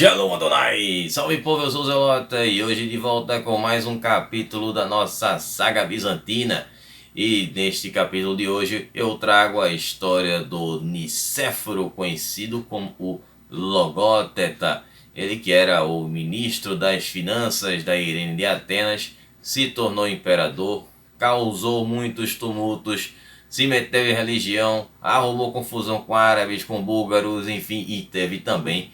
Shalom Adonai! Salve povo, eu sou o Zelota e hoje de volta com mais um capítulo da nossa saga bizantina. E neste capítulo de hoje eu trago a história do Nicéforo, conhecido como o Logóteta. Ele que era o ministro das finanças da Irene de Atenas, se tornou imperador, causou muitos tumultos, se meteu em religião, arrumou confusão com árabes, com búlgaros, enfim, e teve também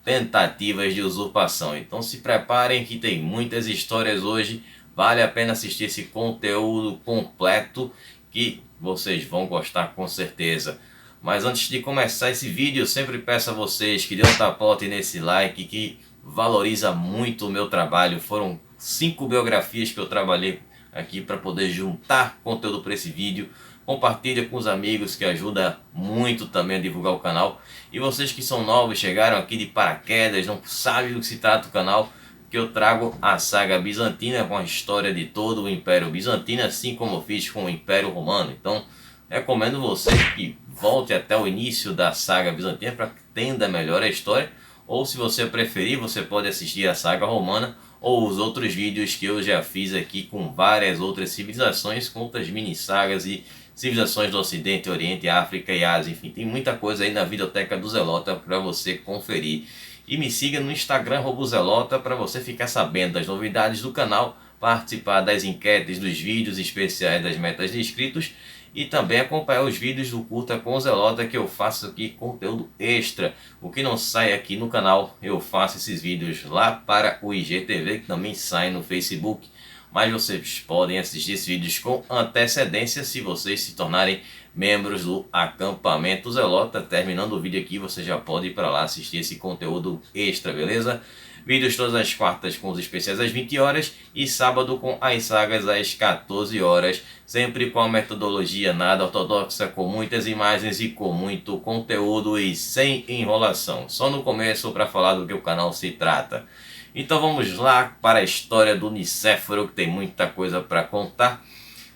tentativas de usurpação. Então se preparem que tem muitas histórias hoje, vale a pena assistir esse conteúdo completo que vocês vão gostar com certeza. Mas antes de começar esse vídeo, eu sempre peço a vocês que dêem um tapote nesse like que valoriza muito o meu trabalho. Foram 5 biografias que eu trabalhei aqui para poder juntar conteúdo para esse vídeo. Compartilha com os amigos, que ajuda muito também a divulgar o canal. E vocês que são novos, chegaram aqui de paraquedas, não sabem do que se trata o canal, que eu trago a saga bizantina com a história de todo o Império Bizantino, assim como eu fiz com o Império Romano. Então recomendo você que volte até o início da saga bizantina para que entenda melhor a história. Ou se você preferir, você pode assistir a saga romana ou os outros vídeos que eu já fiz aqui com várias outras civilizações, com outras mini sagas e civilizações do Ocidente, Oriente, África e Ásia. Enfim, tem muita coisa aí na videoteca do Zelota para você conferir. E me siga no Instagram @zelota para você ficar sabendo das novidades do canal, participar das enquetes, dos vídeos especiais das metas de inscritos e também acompanhar os vídeos do Curta com o Zelota, que eu faço aqui conteúdo extra. O que não sai aqui no canal, eu faço esses vídeos lá para o IGTV, que também sai no Facebook. Mas vocês podem assistir esses vídeos com antecedência se vocês se tornarem membros do Acampamento Zelota. Terminando o vídeo aqui, você já pode ir para lá assistir esse conteúdo extra, beleza? Vídeos todas as quartas com os especiais às 20 horas e sábado com as sagas às 14 horas. Sempre com a metodologia nada ortodoxa, com muitas imagens e com muito conteúdo e sem enrolação. Só no começo para falar do que o canal se trata. Então vamos lá para a história do Nicéforo, que tem muita coisa para contar.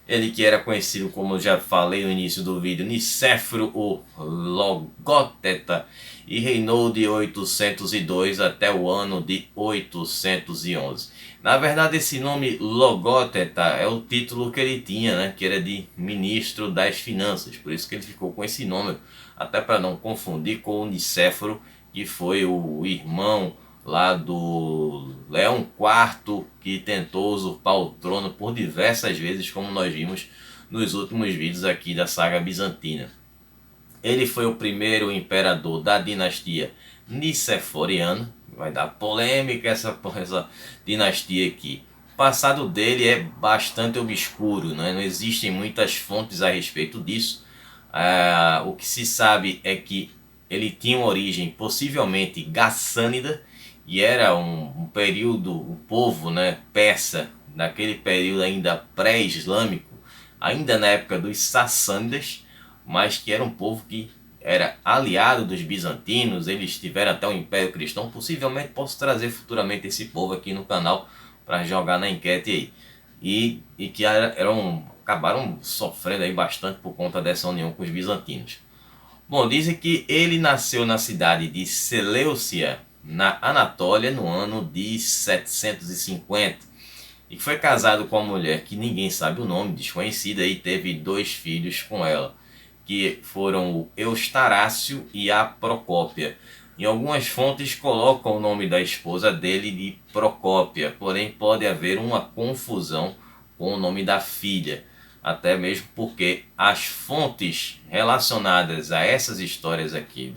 Ele que era conhecido, como eu já falei no início do vídeo, Nicéforo o Logóteta, e reinou de 802 até o ano de 811. Na verdade, esse nome Logóteta é o título que ele tinha, né, que era de ministro das finanças, por isso que ele ficou com esse nome, até para não confundir com o Nicéforo, que foi o irmão lá do Leão IV, que tentou usurpar o trono por diversas vezes, como nós vimos nos últimos vídeos aqui da saga bizantina. Ele foi o primeiro imperador da dinastia niceforiana. Vai dar polêmica essa dinastia aqui. O passado dele é bastante obscuro, né? Não existem muitas fontes a respeito disso. O que se sabe é que ele tinha uma origem possivelmente gassânida, e era um período, o povo, né, persa, naquele período ainda pré-islâmico, ainda na época dos sassânidas, mas que era um povo que era aliado dos bizantinos. Eles tiveram até o Império Cristão. Possivelmente posso trazer futuramente esse povo aqui no canal para jogar na enquete aí. E que acabaram sofrendo aí bastante por conta dessa união com os bizantinos. Bom, dizem que ele nasceu na cidade de Seleucia, na Anatólia, no ano de 750, e foi casado com uma mulher que ninguém sabe o nome, desconhecida, e teve 2 filhos com ela, que foram o Eustarácio e a Procópia. Em algumas fontes colocam o nome da esposa dele de Procópia, porém pode haver uma confusão com o nome da filha, até mesmo porque as fontes relacionadas a essas histórias aqui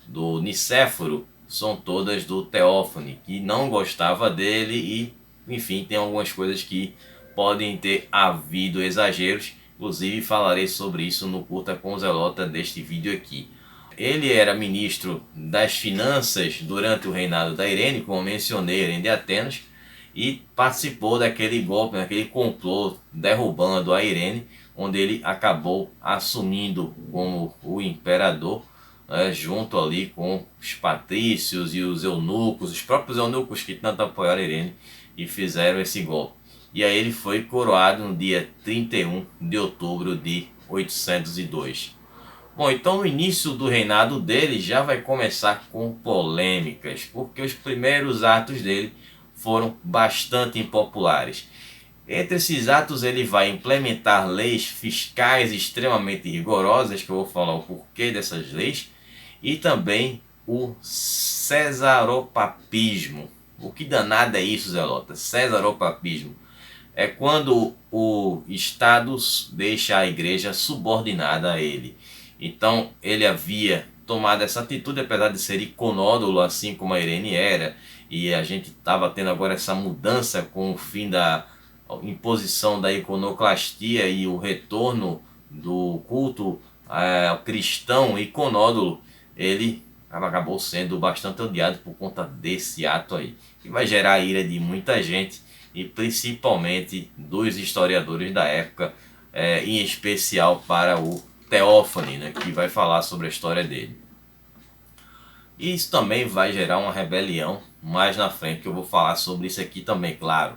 do Nicéforo são todas do Teófone, que não gostava dele, e enfim, tem algumas coisas que podem ter havido exageros. Inclusive falarei sobre isso no Curta com o Zelota deste vídeo aqui. Ele era ministro das finanças durante o reinado da Irene, como mencionei, Irene de Atenas, e participou daquele golpe, daquele complô derrubando a Irene, onde ele acabou assumindo como o imperador, junto ali com os patrícios e os eunucos, os próprios eunucos que tanto apoiaram a Irene e fizeram esse golpe. E aí ele foi coroado no dia 31 de outubro de 802. Bom, então no início do reinado dele já vai começar com polêmicas, porque os primeiros atos dele foram bastante impopulares. Entre esses atos ele vai implementar leis fiscais extremamente rigorosas, que eu vou falar o porquê dessas leis, e também o cesaropapismo. O que danado é isso, Zelota? Cesaropapismo é quando o Estado deixa a igreja subordinada a ele. Então ele havia tomado essa atitude, apesar de ser iconódulo, assim como a Irene era, e a gente estava tendo agora essa mudança com o fim da imposição da iconoclastia e o retorno do culto cristão iconódulo. Ele acabou sendo bastante odiado por conta desse ato aí, que vai gerar a ira de muita gente e principalmente dos historiadores da época, em especial para o Teófane, né, que vai falar sobre a história dele. E isso também vai gerar uma rebelião mais na frente, que eu vou falar sobre isso aqui também, claro.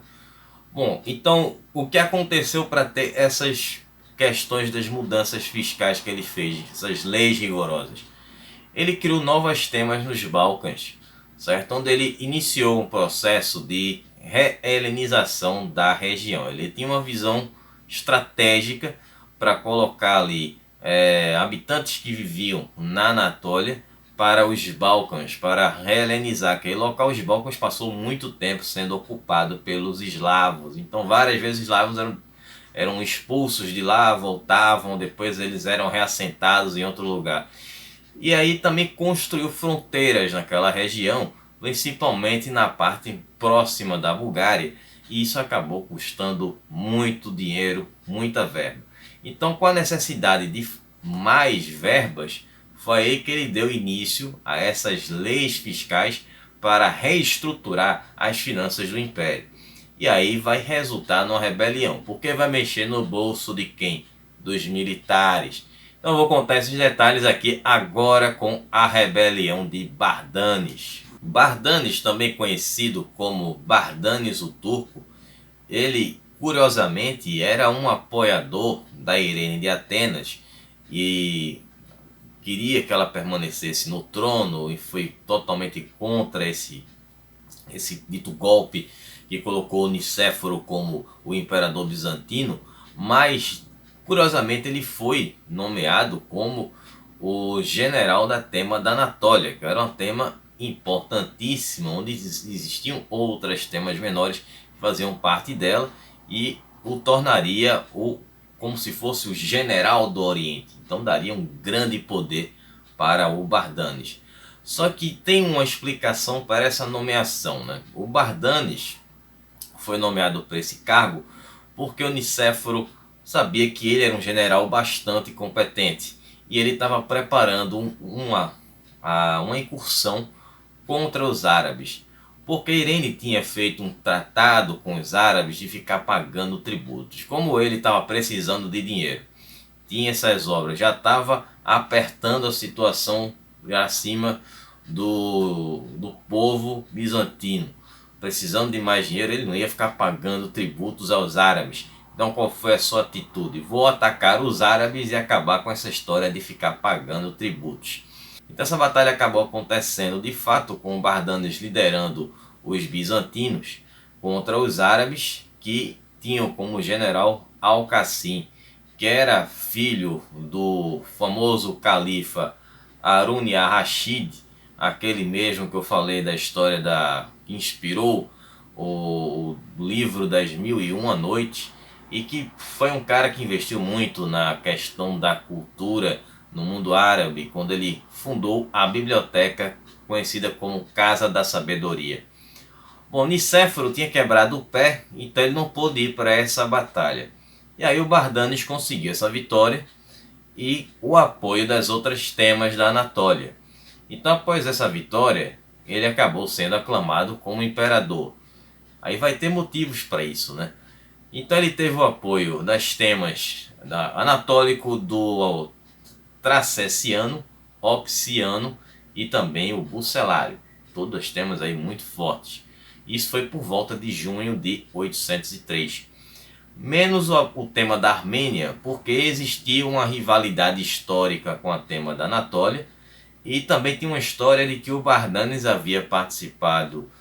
Bom, então o que aconteceu para ter essas questões das mudanças fiscais que ele fez, essas leis rigorosas? Ele criou novas temas nos Balcãs, certo? Onde ele iniciou um processo de re-helenização da região. Ele tinha uma visão estratégica para colocar ali habitantes que viviam na Anatólia para os Balcãs, para rehelenizar aquele local. Os Balcãs passou muito tempo sendo ocupado pelos eslavos, então várias vezes os eslavos eram expulsos de lá, voltavam, depois eles eram reassentados em outro lugar. E aí também construiu fronteiras naquela região, principalmente na parte próxima da Bulgária, e isso acabou custando muito dinheiro, muita verba. Então, com a necessidade de mais verbas, foi aí que ele deu início a essas leis fiscais para reestruturar as finanças do Império. E aí vai resultar numa rebelião, porque vai mexer no bolso de quem? Dos militares. Então eu vou contar esses detalhes aqui agora com a rebelião de Bardanes. Bardanes, também conhecido como Bardanes o Turco, ele curiosamente era um apoiador da Irene de Atenas e queria que ela permanecesse no trono e foi totalmente contra esse dito golpe que colocou Nicéforo como o imperador bizantino, mas curiosamente ele foi nomeado como o general da tema da Anatólia, que era um tema importantíssimo, onde existiam outras temas menores que faziam parte dela, e o tornaria como se fosse o general do Oriente. Então daria um grande poder para o Bardanes. Só que tem uma explicação para essa nomeação, né? O Bardanes foi nomeado para esse cargo porque o Nicéforo sabia que ele era um general bastante competente e ele estava preparando uma incursão contra os árabes, porque Irene tinha feito um tratado com os árabes de ficar pagando tributos. Como ele estava precisando de dinheiro, tinha essas obras, já estava apertando a situação acima do povo bizantino, precisando de mais dinheiro. Ele não ia ficar pagando tributos aos árabes. Então qual foi a sua atitude? Vou atacar os árabes e acabar com essa história de ficar pagando tributos. Então essa batalha acabou acontecendo de fato com o Bardanes liderando os bizantinos contra os árabes, que tinham como general Al-Qassim, que era filho do famoso califa Harun al-Rashid, aquele mesmo que eu falei da história que inspirou o livro das Mil e Uma Noites, e que foi um cara que investiu muito na questão da cultura no mundo árabe, quando ele fundou a biblioteca conhecida como Casa da Sabedoria. Bom, Nicéforo tinha quebrado o pé, então ele não pôde ir para essa batalha. E aí o Bardanes conseguiu essa vitória e o apoio das outras temas da Anatólia. Então após essa vitória, ele acabou sendo aclamado como imperador. Aí vai ter motivos para isso, né? Então ele teve o apoio das temas anatólico do Tracessiano, Opsiano e também o Bucelário. Todos temas aí muito fortes. Isso foi por volta de junho de 803. menos o tema da Armênia, porque existia uma rivalidade histórica com a tema da Anatólia, e também tinha uma história de que o Bardanes havia participado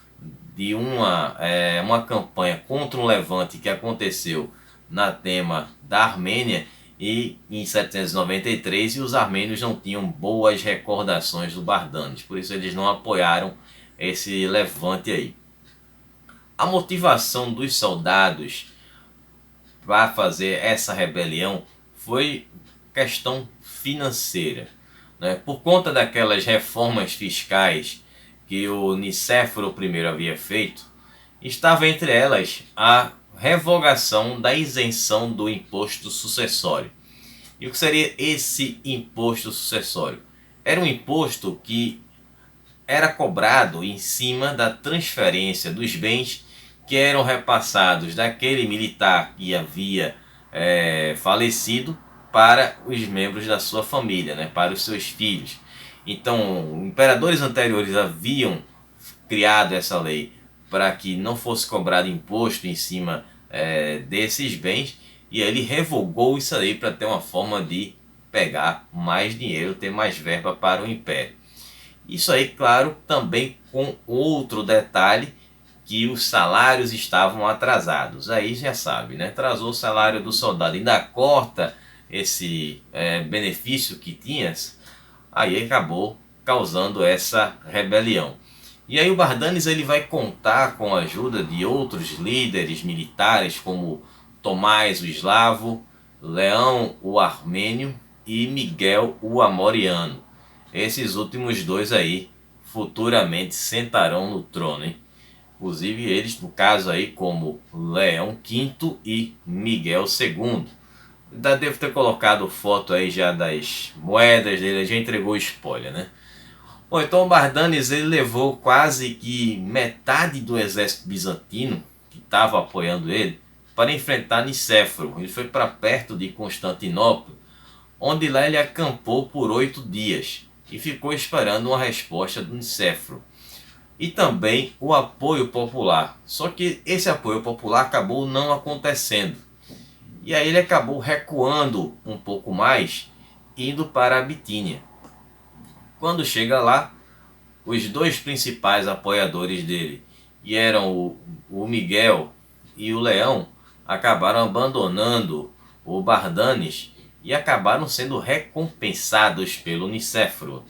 de uma campanha contra um levante que aconteceu na tema da Armênia e em 793, e os armênios não tinham boas recordações do Bardanes, por isso eles não apoiaram esse levante aí. A motivação dos soldados para fazer essa rebelião foi questão financeira, né? Por conta daquelas reformas fiscais que o Nicéforo I havia feito, estava entre elas a revogação da isenção do imposto sucessório. E o que seria esse imposto sucessório? Era um imposto que era cobrado em cima da transferência dos bens que eram repassados daquele militar que havia falecido para os membros da sua família, né, para os seus filhos. Então, imperadores anteriores haviam criado essa lei para que não fosse cobrado imposto em cima desses bens, e ele revogou isso aí para ter uma forma de pegar mais dinheiro, ter mais verba para o império. Isso aí, claro, também com outro detalhe, que os salários estavam atrasados. Aí já sabe, né? Atrasou o salário do soldado, ainda corta esse benefício que tinha, aí acabou causando essa rebelião. E aí o Bardanes ele vai contar com a ajuda de outros líderes militares como Tomás o Eslavo, Leão o Armênio e Miguel o Amoriano. Esses últimos dois aí futuramente sentarão no trono, hein? Inclusive eles, no caso aí, como Leão V e Miguel II. Já devo ter colocado foto aí já das moedas dele, já entregou spoiler, né? Bom, então o Bardanes ele levou quase que metade do exército bizantino que estava apoiando ele para enfrentar Nicéforo. Ele foi para perto de Constantinopla, onde lá ele acampou por 8 dias e ficou esperando uma resposta do Nicéforo. E também o apoio popular. Só que esse apoio popular acabou não acontecendo. E aí ele acabou recuando um pouco mais, indo para a Bitínia. Quando chega lá, os dois principais apoiadores dele, que eram o Miguel e o Leão, acabaram abandonando o Bardanes e acabaram sendo recompensados pelo Nicéforo.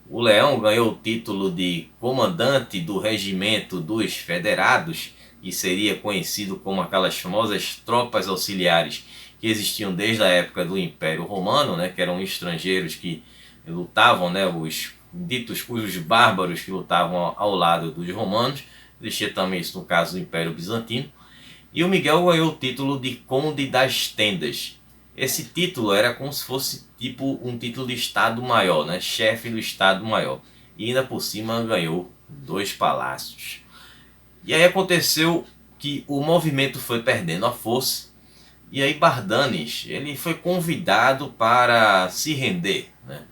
O Leão ganhou o título de comandante do regimento dos federados, que seria conhecido como aquelas famosas tropas auxiliares que existiam desde a época do Império Romano, né, que eram estrangeiros que lutavam, né, os ditos cujos bárbaros que lutavam ao lado dos romanos. Existia também isso no caso do Império Bizantino. E o Miguel ganhou o título de Conde das Tendas. Esse título era como se fosse tipo um título de Estado Maior, né? Chefe do Estado Maior. E ainda por cima ganhou 2 palácios. E aí aconteceu que o movimento foi perdendo a força. E aí Bardanes ele foi convidado para se render, né?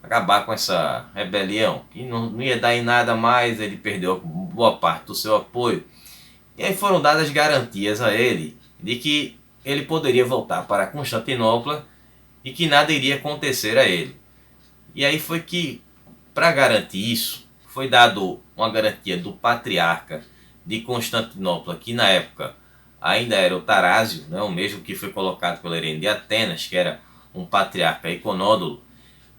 Acabar com essa rebelião. Que não ia dar em nada mais, ele perdeu boa parte do seu apoio. E aí foram dadas garantias a ele de que ele poderia voltar para Constantinopla e que nada iria acontecer a ele. E aí foi que, para garantir isso, foi dado uma garantia do patriarca de Constantinopla, que na época ainda era o Tarásio, né, o mesmo que foi colocado pelo Herênio de Atenas, que era um patriarca iconódulo,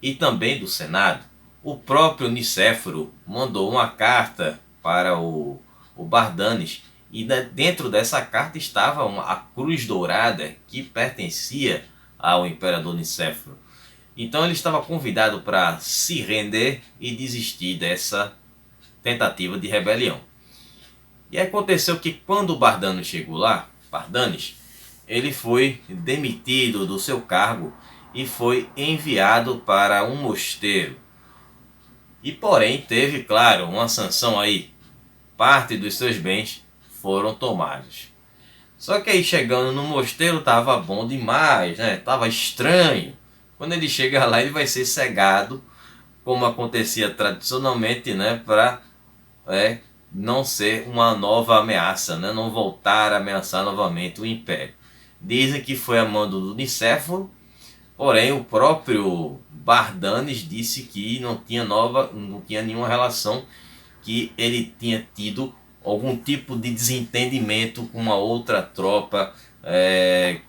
e também do Senado. O próprio Nicéforo mandou uma carta para o Bardanes, e dentro dessa carta estava a cruz dourada que pertencia ao imperador Nicéforo. Então ele estava convidado para se render e desistir dessa tentativa de rebelião. E aconteceu que quando o Bardanes chegou lá, ele foi demitido do seu cargo e foi enviado para um mosteiro. E porém teve, claro, uma sanção aí. Parte dos seus bens foram tomados. Só que aí chegando no mosteiro tava bom demais, né? Tava estranho. Quando ele chega lá ele vai ser cegado, como acontecia tradicionalmente, né? Para não ser uma nova ameaça, né? Não voltar a ameaçar novamente o Império. Dizem que foi a mando do Nicéforo, porém o próprio Bardanes disse que não tinha nenhuma relação, que ele tinha tido algum tipo de desentendimento com uma outra tropa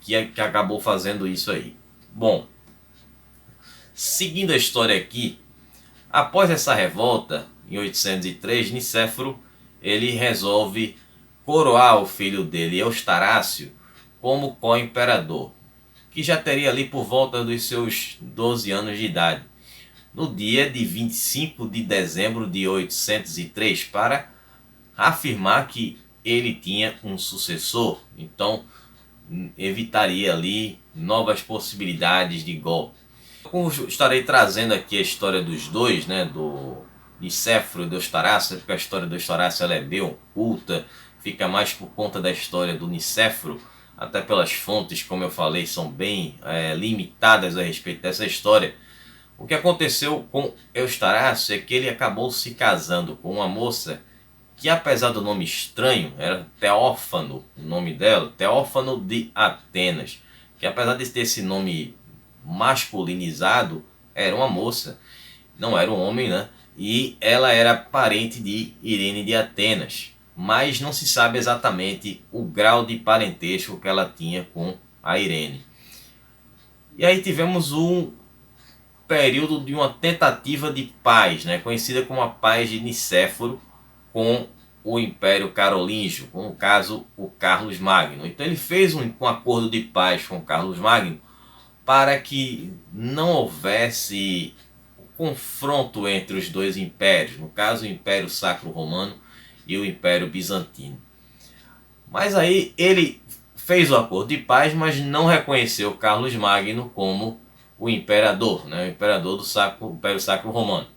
que acabou fazendo isso aí. Bom, seguindo a história aqui, após essa revolta, em 803, Nicéforo ele resolve coroar o filho dele, Eustarácio, como co-imperador, que já teria ali por volta dos seus 12 anos de idade, no dia de 25 de dezembro de 803, para afirmar que ele tinha um sucessor. Então evitaria ali novas possibilidades de golpe. Como estarei trazendo aqui a história dos dois, né, do Nicéforo e do Eustarácio, porque a história do Eustarácio ela é bem oculta, fica mais por conta da história do Nicéforo, até pelas fontes, como eu falei, são bem limitadas a respeito dessa história. O que aconteceu com Eustarácio é que ele acabou se casando com uma moça que, apesar do nome estranho, era Teófano, o nome dela, Teófano de Atenas, que apesar de ter esse nome masculinizado, era uma moça, não era um homem, né? E ela era parente de Irene de Atenas, mas não se sabe exatamente o grau de parentesco que ela tinha com a Irene. E aí tivemos um período de uma tentativa de paz, né, conhecida como a Paz de Nicéforo, com o Império Carolíngio, com o caso o Carlos Magno. Então ele fez um acordo de paz com Carlos Magno para que não houvesse confronto entre os dois impérios, no caso o Império Sacro Romano e o Império Bizantino. Mas aí ele fez o acordo de paz, mas não reconheceu Carlos Magno como o imperador, né, o imperador do Império Sacro Romano.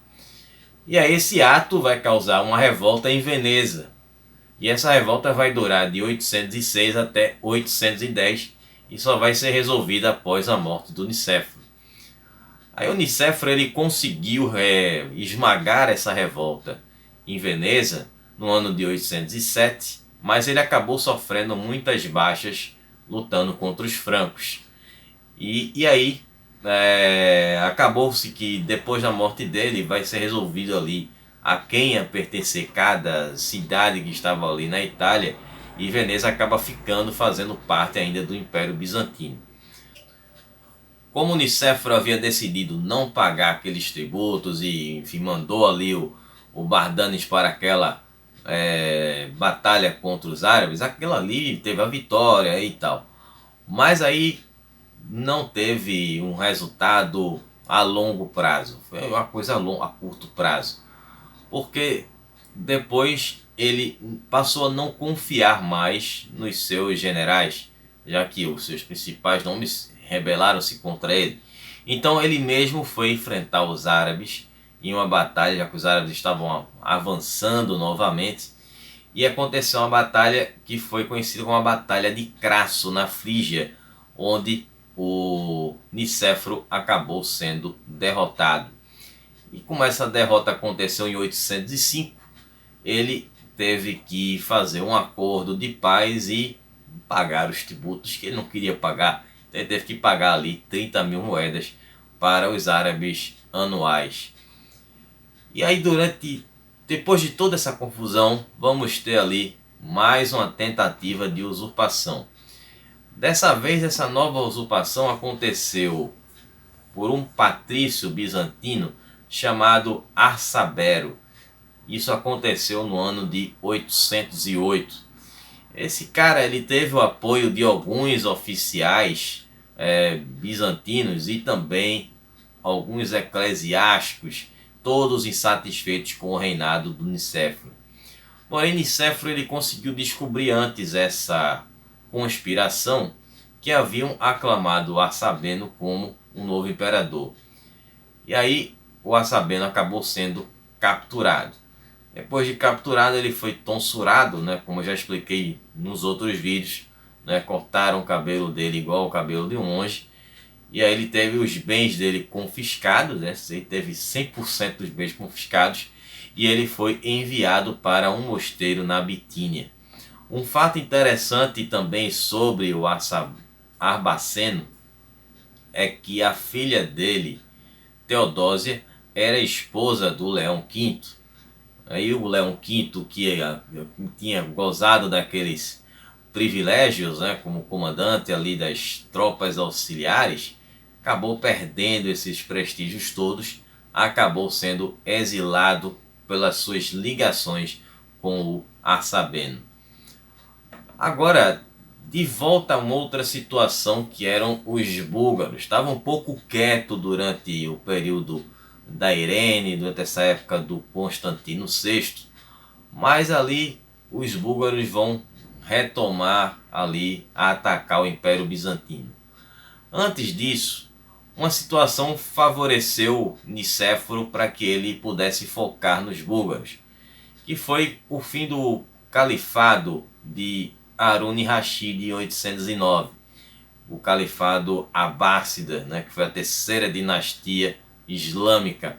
E aí esse ato vai causar uma revolta em Veneza. E essa revolta vai durar de 806 até 810 e só vai ser resolvida após a morte do Nicéforo. Aí o Nicéforo ele conseguiu esmagar essa revolta em Veneza no ano de 807, mas ele acabou sofrendo muitas baixas lutando contra os francos. E aí acabou-se que depois da morte dele vai ser resolvido ali a quem ia pertencer cada cidade que estava ali na Itália, e Veneza acaba fazendo parte ainda do Império Bizantino. Como Nicéforo havia decidido não pagar aqueles tributos e enfim, mandou ali o Bardanes para aquela batalha contra os árabes, aquilo ali teve a vitória e tal. Mas aí não teve um resultado a longo prazo, foi uma coisa a curto prazo, porque depois ele passou a não confiar mais nos seus generais, já que os seus principais nomes rebelaram-se contra ele. Então ele mesmo foi enfrentar os árabes em uma batalha, já que os árabes estavam avançando novamente, e aconteceu uma batalha que foi conhecida como a Batalha de Crasso, na Frígia, onde o Nicéforo acabou sendo derrotado. E como essa derrota aconteceu em 805, ele teve que fazer um acordo de paz e pagar os tributos que ele não queria pagar. Então ele teve que pagar ali 30 mil moedas para os árabes anuais. E aí depois de toda essa confusão, vamos ter ali mais uma tentativa de usurpação. Dessa vez, essa nova usurpação aconteceu por um patrício bizantino chamado Arsabero. Isso aconteceu no ano de 808. Esse cara ele teve o apoio de alguns oficiais bizantinos e também alguns eclesiásticos, todos insatisfeitos com o reinado do Nicéforo. Porém, Nicéforo ele conseguiu descobrir antes essa conspiração, que haviam aclamado Arsabeno como um novo imperador. E aí o Arsabeno acabou sendo capturado. Depois de capturado, ele foi tonsurado, né, como eu já expliquei nos outros vídeos, né, cortaram o cabelo dele igual o cabelo de um monge. E aí ele teve os bens dele confiscados, né, ele teve 100% dos bens confiscados, e ele foi enviado para um mosteiro na Bitínia. Um fato interessante também sobre o Arbaceno é que a filha dele, Teodósia, era esposa do Leão V. Aí o Leão V, que tinha gozado daqueles privilégios, né, como comandante ali das tropas auxiliares, acabou perdendo esses prestígios todos, acabou sendo exilado pelas suas ligações com o Arsabeno. Agora, de volta a uma outra situação, que eram os búlgaros. Estavam um pouco quietos durante o período da Irene, durante essa época do Constantino VI, mas ali os búlgaros vão retomar ali a atacar o Império Bizantino. Antes disso, uma situação favoreceu Nicéforo para que ele pudesse focar nos búlgaros, que foi o fim do califado de Harun-Rashid em 809, o califado abássida, né, que foi a terceira dinastia islâmica.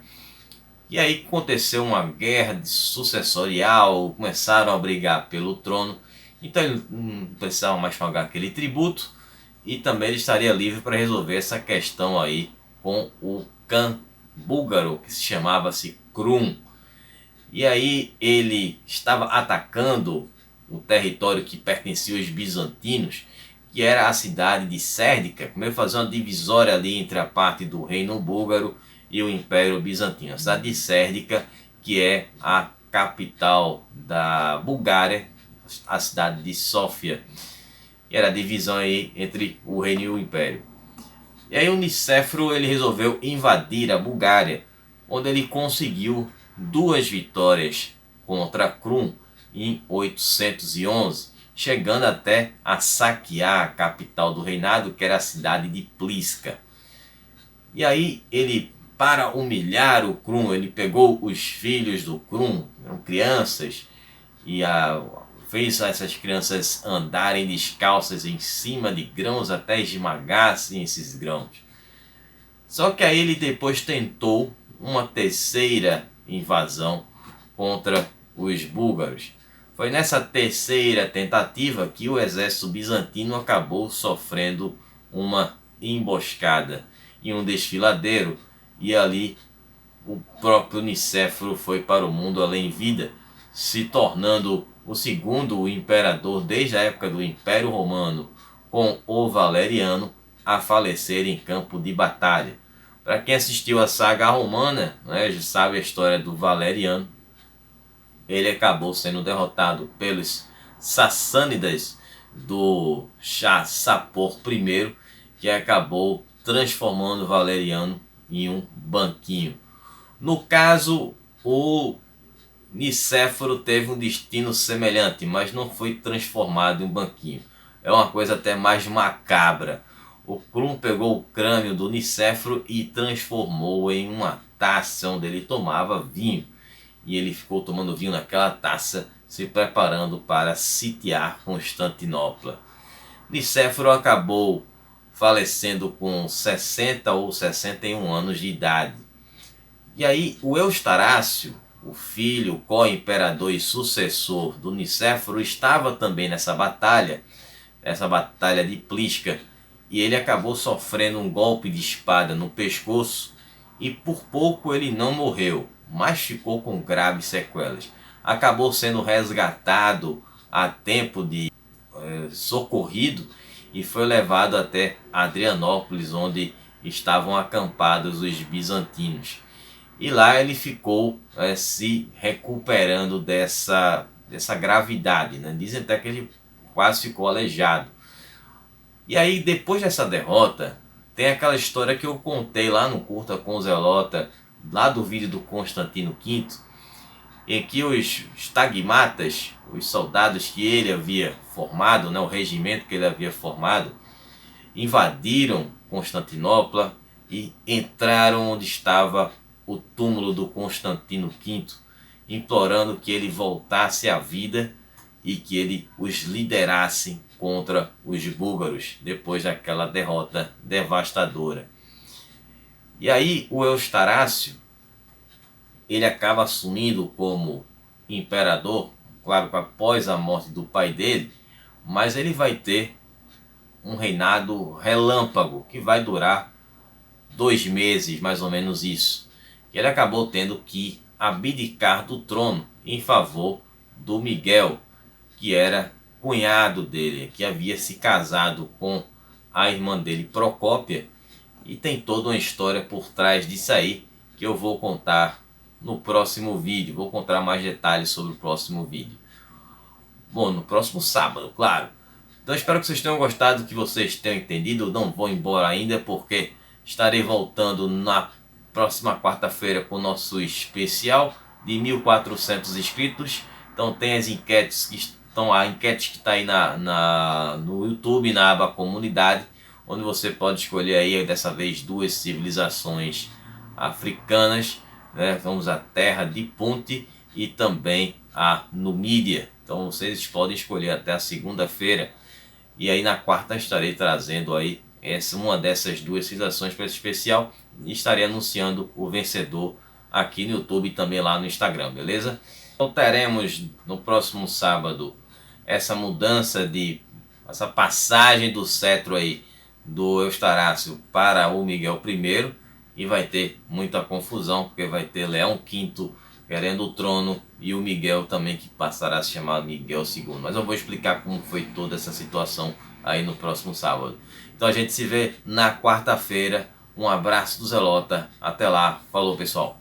E aí aconteceu uma guerra sucessorial, começaram a brigar pelo trono, então ele não precisava mais pagar aquele tributo, e também ele estaria livre para resolver essa questão aí com o Khan búlgaro, que se chamava-se Krum. E aí ele estava atacando o território que pertencia aos bizantinos, que era a cidade de Sérdica, como fazer uma divisória ali entre a parte do reino búlgaro e o Império Bizantino. A cidade de Sérdica, que é a capital da Bulgária, a cidade de Sófia. E era a divisão aí entre o reino e o Império. E aí o Nicéforo ele resolveu invadir a Bulgária, onde ele conseguiu 2 vitórias contra Krum em 811, chegando até a saquear a capital do reinado, que era a cidade de Pliska. E aí ele, para humilhar o Krum, ele pegou os filhos do Krum, eram crianças, e fez essas crianças andarem descalças em cima de grãos até esmagassem esses grãos. Só que aí ele depois tentou uma terceira invasão contra os búlgaros. Foi nessa terceira tentativa que o exército bizantino acabou sofrendo uma emboscada em um desfiladeiro, e ali o próprio Nicéforo foi para o mundo além vida, se tornando o segundo imperador desde a época do Império Romano, com o Valeriano, a falecer em campo de batalha. Para quem assistiu a saga romana, né, já sabe a história do Valeriano. Ele acabou sendo derrotado pelos sassânidas do Shah Sapor I, que acabou transformando Valeriano em um banquinho. No caso, o Nicéforo teve um destino semelhante, mas não foi transformado em um banquinho. É uma coisa até mais macabra. O Krum pegou o crânio do Nicéforo e transformou em uma taça onde ele tomava vinho. E ele ficou tomando vinho naquela taça, se preparando para sitiar Constantinopla. Nicéforo acabou falecendo com 60 ou 61 anos de idade. E aí o Eustarácio, o filho, co-imperador e sucessor do Nicéforo, estava também nessa batalha de Pliska, e ele acabou sofrendo um golpe de espada no pescoço, e por pouco ele não morreu, mas ficou com graves sequelas. Acabou sendo resgatado a tempo de socorrido e foi levado até Adrianópolis, onde estavam acampados os bizantinos. E lá ele ficou se recuperando dessa gravidade, né? Dizem até que ele quase ficou aleijado. E aí, depois dessa derrota, tem aquela história que eu contei lá no Curta com o Zelota, lá do vídeo do Constantino V, em que os stagmatas, os soldados que ele havia formado, né, o regimento que ele havia formado, invadiram Constantinopla e entraram onde estava o túmulo do Constantino V, implorando que ele voltasse à vida e que ele os liderasse contra os búlgaros, depois daquela derrota devastadora. E aí o Eustarácio, ele acaba assumindo como imperador, claro que após a morte do pai dele, mas ele vai ter um reinado relâmpago que vai durar 2 meses, mais ou menos isso. Ele acabou tendo que abdicar do trono em favor do Miguel, que era cunhado dele, que havia se casado com a irmã dele, Procópia, e tem toda uma história por trás disso aí que eu vou contar no próximo vídeo. Vou contar mais detalhes sobre o próximo vídeo. Bom, no próximo sábado, claro. Então espero que vocês tenham gostado, que vocês tenham entendido. Eu não vou embora ainda porque estarei voltando na próxima quarta-feira com o nosso especial de 1.400 inscritos. Então tem as enquetes que estão, a enquete que está aí no YouTube, na aba comunidade, onde você pode escolher aí dessa vez 2 civilizações africanas, né? Vamos à Terra de Punt e também a Numídia. Então vocês podem escolher até a segunda-feira. E aí na quarta estarei trazendo aí uma dessas 2 civilizações para esse especial. E estarei anunciando o vencedor aqui no YouTube e também lá no Instagram, beleza? Então teremos no próximo sábado essa mudança essa passagem do cetro aí do Eustáquio para o Miguel I. E vai ter muita confusão, porque vai ter Leão V querendo o trono e o Miguel também, que passará a se chamar Miguel II. Mas eu vou explicar como foi toda essa situação aí no próximo sábado. Então a gente se vê na quarta-feira. Um abraço do Zelota. Até lá. Falou, pessoal.